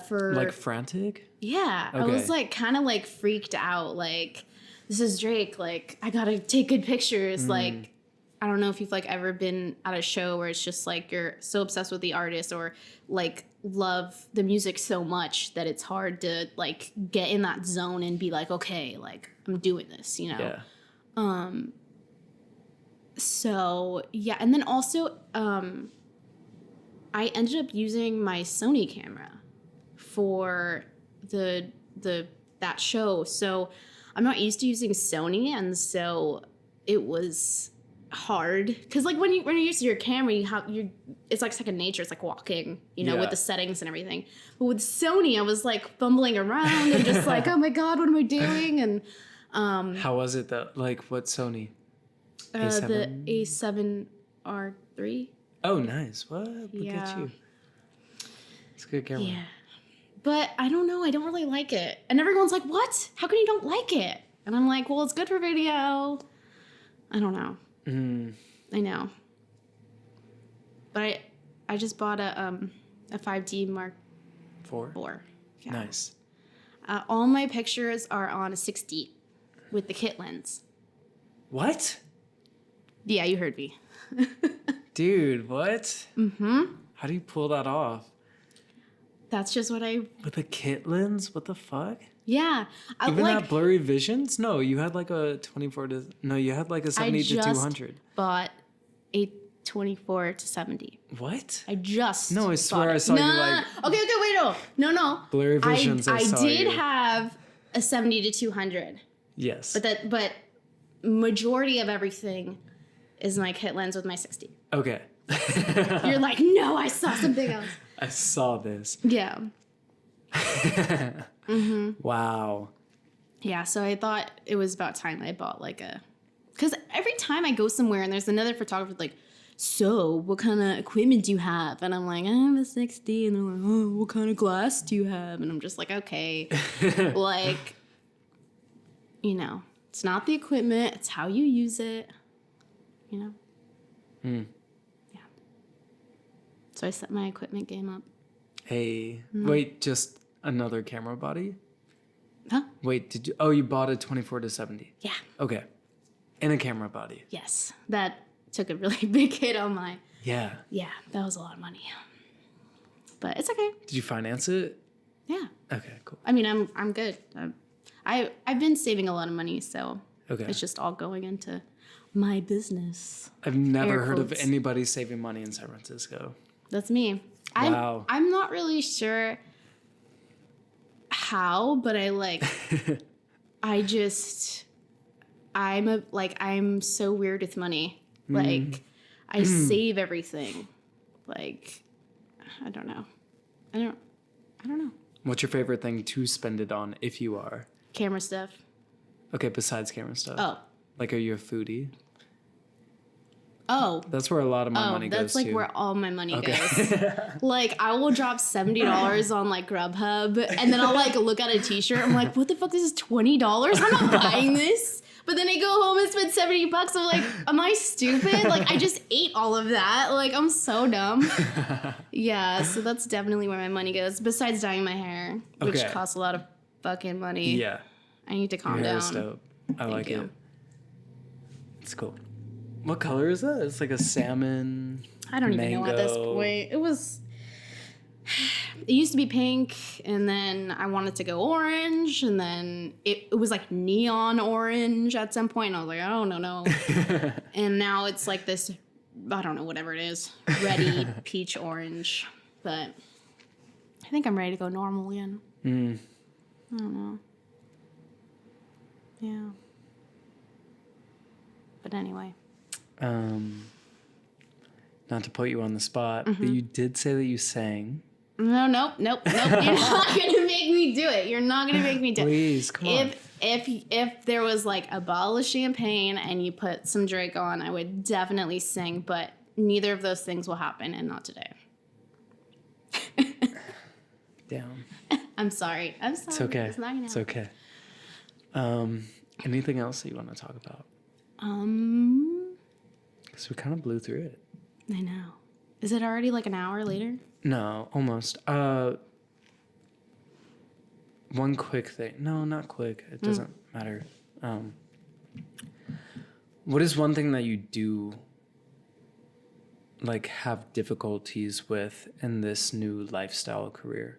B: for
C: Like frantic?
B: yeah, I
C: Okay.
B: was like kind of like freaked out. Like, this is Drake. Like, I gotta take good pictures. Like, I don't know if you've like ever been at a show where it's just like you're so obsessed with the artist or like love the music so much that it's hard to like get in that zone and be like, okay, like I'm doing this, you know?
C: Yeah.
B: So yeah, and then also I ended up using my Sony camera for that show. So I'm not used to using Sony, and so it was hard because like when you're used to your camera, it's like second nature. It's like walking, you know,
C: Yeah.
B: with the settings and everything. But with Sony, I was like fumbling around and just like, oh my God, what am I doing? And
C: How was it that, like, what Sony?
B: the A7R3.
C: Oh, nice. What? Look
B: Yeah.
C: at you. It's a good camera.
B: Yeah. But I don't know. I don't really like it. And everyone's like, what? How come you don't like it? And I'm like, well, it's good for video. I don't know. I know. But I just bought a 5D Mark
C: Four?
B: IV. Yeah.
C: Nice.
B: All my pictures are on a 6D with the kit lens.
C: What?
B: Yeah, you heard me.
C: Dude, what? How do you pull that off?
B: That's just what I...
C: With a kit lens? What the fuck?
B: Yeah. I,
C: Even
B: like,
C: that blurry visions? No, you had like a 24 to... No, you had like a 70 to
B: just
C: 200.
B: bought a 24 to 70.
C: What?
B: I just
C: No, I
B: bought
C: swear
B: it.
C: I saw you, like-
B: Okay, wait, no.
C: Blurry visions, I saw
B: did
C: you.
B: have a 70 to 200,
C: Yes.
B: but majority of everything is my kit lens with my 60.
C: Okay.
B: You're like, no, I saw something else.
C: I saw this.
B: Yeah.
C: Wow.
B: Yeah, so I thought it was about time I bought like a... Because every time I go somewhere and there's another photographer like, so what kind of equipment do you have? And I'm like, I have a 6D. And they're like, oh, what kind of glass do you have? And I'm just like, okay. Like, you know, it's not the equipment, it's how you use it, you know? Yeah. So I set my equipment game up.
C: Hey, wait, just another camera body?
B: Huh?
C: Wait, did you? Oh, you bought a 24-70.
B: Yeah.
C: Okay, and a camera body.
B: Yes. That took a really big hit on my...
C: Yeah.
B: Yeah, that was a lot of money. But it's okay.
C: Did you finance it?
B: Yeah.
C: Okay, cool.
B: I mean, I'm good. I've been saving a lot of money, so
C: Okay.
B: it's just all going into my business.
C: I've never
B: Air
C: heard of
B: quotes.
C: anybody saving money in San Francisco.
B: That's me.
C: Wow.
B: I'm not really sure how, but I'm so weird with money. Like, I save everything. Like, I don't know. I don't know.
C: What's your favorite thing to spend it on if you are?
B: Camera stuff.
C: Okay, besides camera stuff.
B: Oh.
C: Like, are you a foodie?
B: Oh.
C: That's where a lot of my money goes
B: that's like
C: to.
B: where all my money goes. Like, I will drop $70 on like Grubhub, and then I'll like look at a t-shirt. I'm like, what the fuck? This is $20? I'm not buying this. But then I go home and spend $70. I'm like, am I stupid? Like, I just ate all of that. Like, I'm so dumb. Yeah, so that's definitely where my money goes. Besides dyeing my hair, which
C: Okay.
B: costs a lot of fucking money.
C: Yeah.
B: I need to calm
C: Your hair
B: down.
C: is dope. I like
B: you.
C: it. It's cool. What color is that? It's like a salmon.
B: I don't even know at this
C: mango.
B: point. It used to be pink, and then I wanted to go orange, and then it was like neon orange at some point, and I was like, I don't know. And now it's like this, I don't know, whatever it is, reddy peach orange. But I think I'm ready to go normal again. I don't know. Yeah. But anyway.
C: Not to put you on the spot, but you did say that you sang.
B: Nope. You're not gonna make me do it. You're not gonna make me do it.
C: Please, come on.
B: If there was like a bottle of champagne and you put some Drake on, I would definitely sing. But neither of those things will happen, and not today.
C: Down.
B: I'm sorry.
C: It's okay.
B: It's not gonna
C: It's
B: happen.
C: okay. Anything else that you want to talk about? Because we kind of blew through it.
B: I know. Is it already like an hour later?
C: No, almost. One quick thing. No, not quick. It doesn't matter. What is one thing that you do like have difficulties with in this new lifestyle career?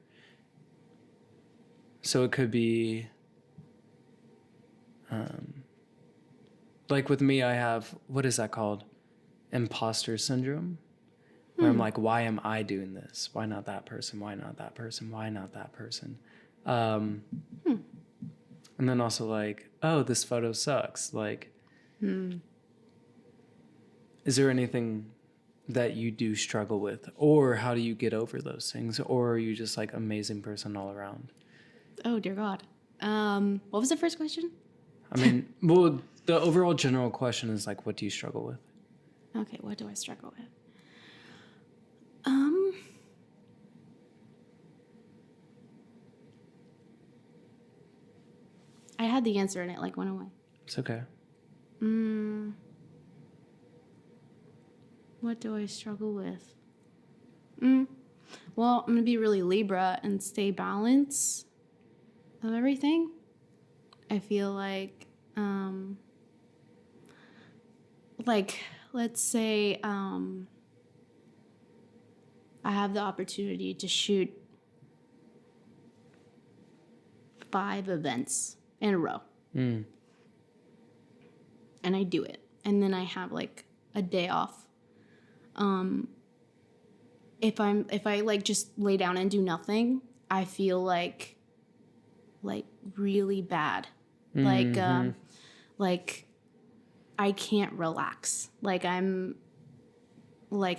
C: So it could be like with me, I have, what is that called? Imposter syndrome. Where I'm like, why am I doing this? Why not that person? Why not that person? Why not that person? And then also like, oh, this photo sucks. Like, is there anything that you do struggle with? Or how do you get over those things? Or are you just like amazing person all around?
B: Oh dear God. What was the first question?
C: I mean, well, the overall general question is like, what do you struggle with?
B: Okay, what do I struggle with? I had the answer and it like went away.
C: It's okay.
B: What do I struggle with? Well, I'm gonna be really Libra and stay balanced of everything. I feel like let's say I have the opportunity to shoot 5 events in a row. And I do it. And then I have like a day off. If I like just lay down and do nothing, I feel like really bad. Like I can't relax. Like I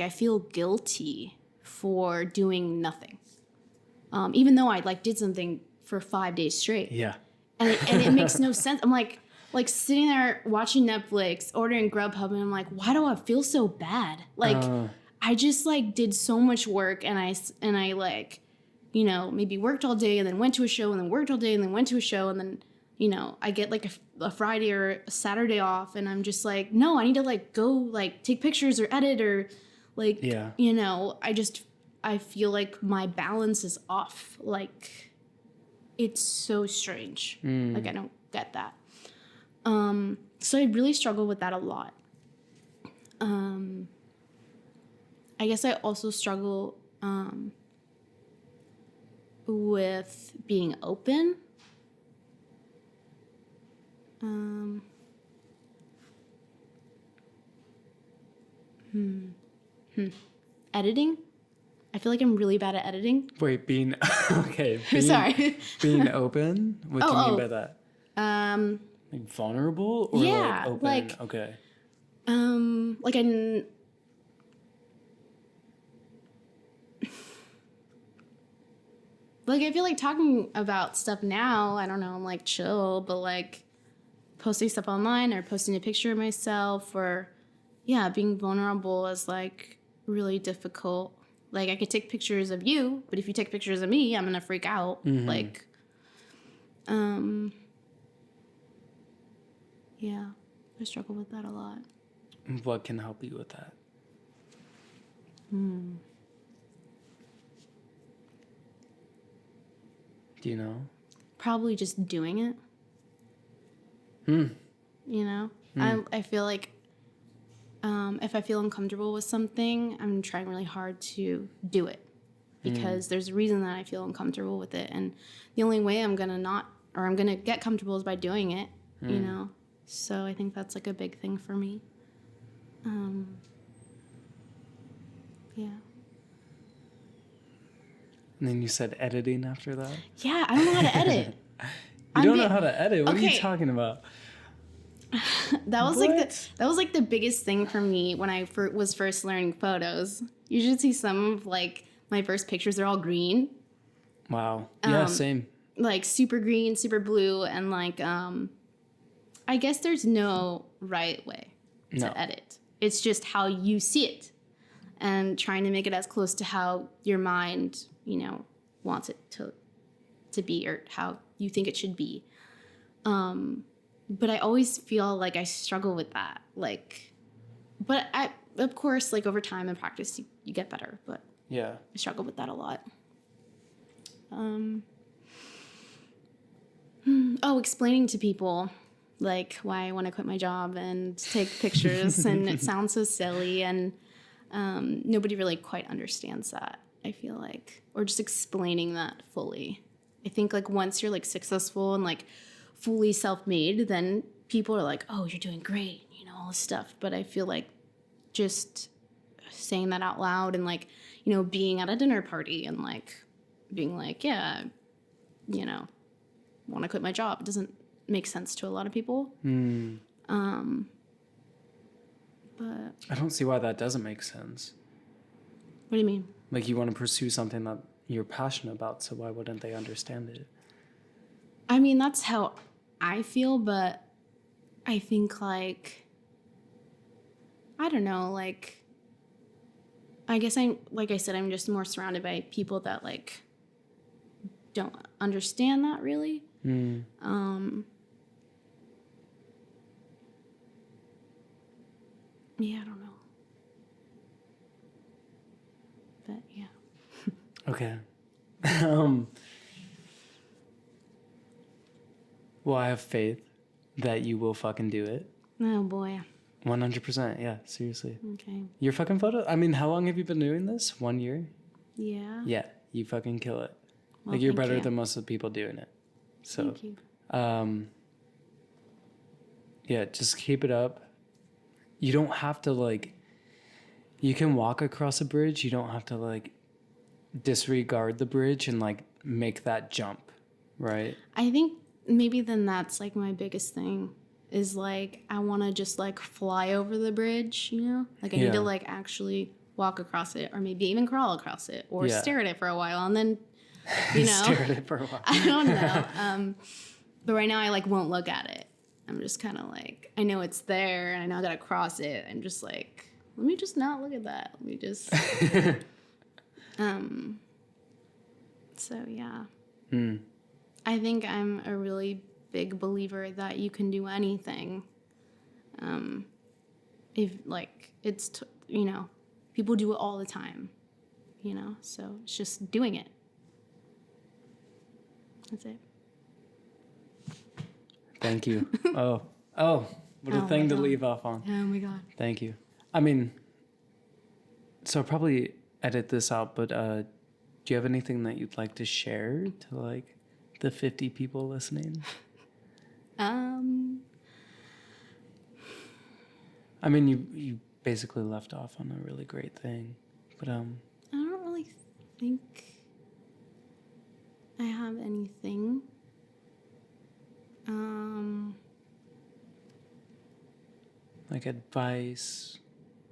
B: feel guilty for doing nothing. Even though I like did something for 5 days straight.
C: Yeah.
B: And it makes no sense. I'm like, like sitting there watching Netflix, ordering Grubhub, and I'm like, why do I feel so bad? Like, I just like did so much work, and I like, you know, maybe worked all day and then went to a show and then worked all day and then went to a show, and then, you know, I get like a Friday or a Saturday off, and I'm just like, no, I need to like go like take pictures or edit or like, you know, I feel like my balance is off. Like, it's so strange. Like, I don't get that. So I really struggle with that a lot. I guess I also struggle with being open. Editing. I feel like I'm really bad at editing.
A: Wait, being okay.
B: Sorry.
A: Being open. What do you mean by that? Like vulnerable or
B: yeah,
A: like open?
B: like,
A: okay.
B: Like I feel like talking about stuff now, I don't know, I'm like chill, but like posting stuff online or posting a picture of myself or being vulnerable is like really difficult. Like, I could take pictures of you, but if you take pictures of me, I'm gonna freak out. Like, yeah, I struggle with that a lot.
A: What can help you with that? Do you know?
B: Probably just doing it. You know? I feel like if I feel uncomfortable with something, I'm trying really hard to do it because there's a reason that I feel uncomfortable with it. And the only way I'm going to get comfortable is by doing it, you know? So I think that's like a big thing for me. Yeah.
A: And then you said editing after that?
B: Yeah, I don't know how to edit.
A: You don't know how to edit? What are you
B: Okay.
A: talking about?
B: That was like the biggest thing for me when I was first learning photos. You should see some of like my first pictures. They're all green,
A: Wow. Yeah, same.
B: like super green, super blue, and like I guess there's no right way to edit. It's just how you see it, and trying to make it as close to how your mind, you know, wants it to be or how you think it should be. But I always feel like I struggle with that. Like, but of course, like over time and practice, you get better. But
A: yeah,
B: I struggle with that a lot. Explaining to people like why I want to quit my job and take pictures, and it sounds so silly, and nobody really quite understands that. I feel like, or just explaining that fully. I think like once you're like successful and like fully self-made, then people are like, oh, you're doing great, you know, all this stuff. But I feel like just saying that out loud and like, you know, being at a dinner party and like being like, yeah, you know, want to quit my job, it doesn't make sense to a lot of people. But
A: I don't see why that doesn't make sense.
B: What do you mean?
A: Like, you want to pursue something that you're passionate about, so why wouldn't they understand it?
B: I mean, that's how I feel, but I think like, I don't know, like, I guess like I said, I'm just more surrounded by people that like don't understand that really. Yeah, I don't know. But yeah.
A: Okay. Well, I have faith that you will fucking do it.
B: Oh boy.
A: 100%. Yeah, seriously.
B: Okay.
A: Your fucking photo? I mean, how long have you been doing this? 1 year?
B: Yeah.
A: Yeah, you fucking kill it.
B: Well,
A: like, you're
B: thank
A: better
B: you.
A: than most of the people doing it. So,
B: Thank you.
A: yeah, just keep it up. You don't have to, like, you can walk across a bridge. You don't have to, like, disregard the bridge and, like, make that jump, right?
B: I think maybe then that's like my biggest thing is like I want to just like fly over the bridge, you know? Like I need to like actually walk across it or maybe even crawl across it or stare at it for a while and then, you know.
A: Stare at it for a while.
B: I don't know. But right now I like won't look at it. I'm just kind of like, I know it's there and I know I gotta cross it. I'm just like, let me just not look at that. Let me just, so yeah. I think I'm a really big believer that you can do anything. If like, you know, people do it all the time, you know, so it's just doing it. That's it.
C: Thank you. Oh, what a
B: Oh
C: thing
B: my
C: to
B: God.
C: leave off on.
B: Oh my God.
C: Thank you. I mean, so I'll probably edit this out, but do you have anything that you'd like to share to like the 50 people listening? I mean, you basically left off on a really great thing, but
B: I don't really think I have anything.
C: like advice.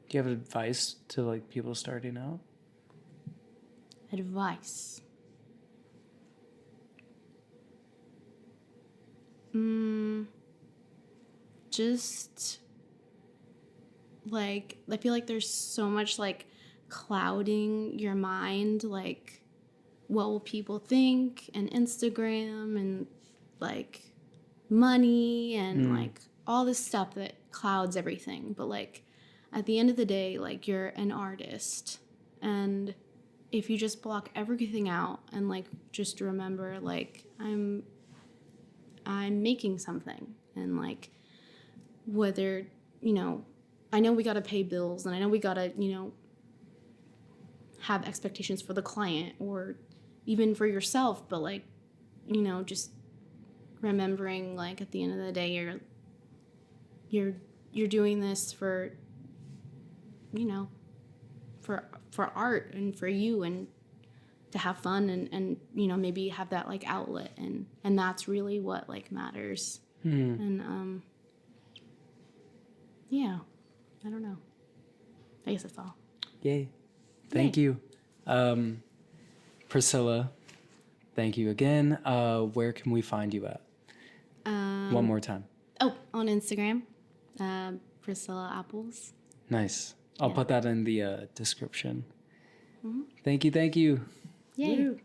C: Do you have advice to like people starting out?
B: Advice. Just like, I feel like there's so much like clouding your mind, like what will people think, and Instagram, and like money, and like all this stuff that clouds everything. But like at the end of the day, like you're an artist, and if you just block everything out and like just remember like I'm making something, and like whether, you know, I know we got to pay bills, and I know we got to, you know, have expectations for the client or even for yourself, but like, you know, just remembering like at the end of the day you're doing this for, you know, for art and for you, and to have fun, and you know, maybe have that like outlet, and that's really what like matters. And yeah, I don't know, I guess that's all.
C: Yay. Thank you. Priscilla, thank you again. Where can we find you at? One more time.
B: Oh, on Instagram, Priscilla Apples.
C: Nice. I'll
B: Yeah.
C: put that in the description. Thank you.
B: Yay.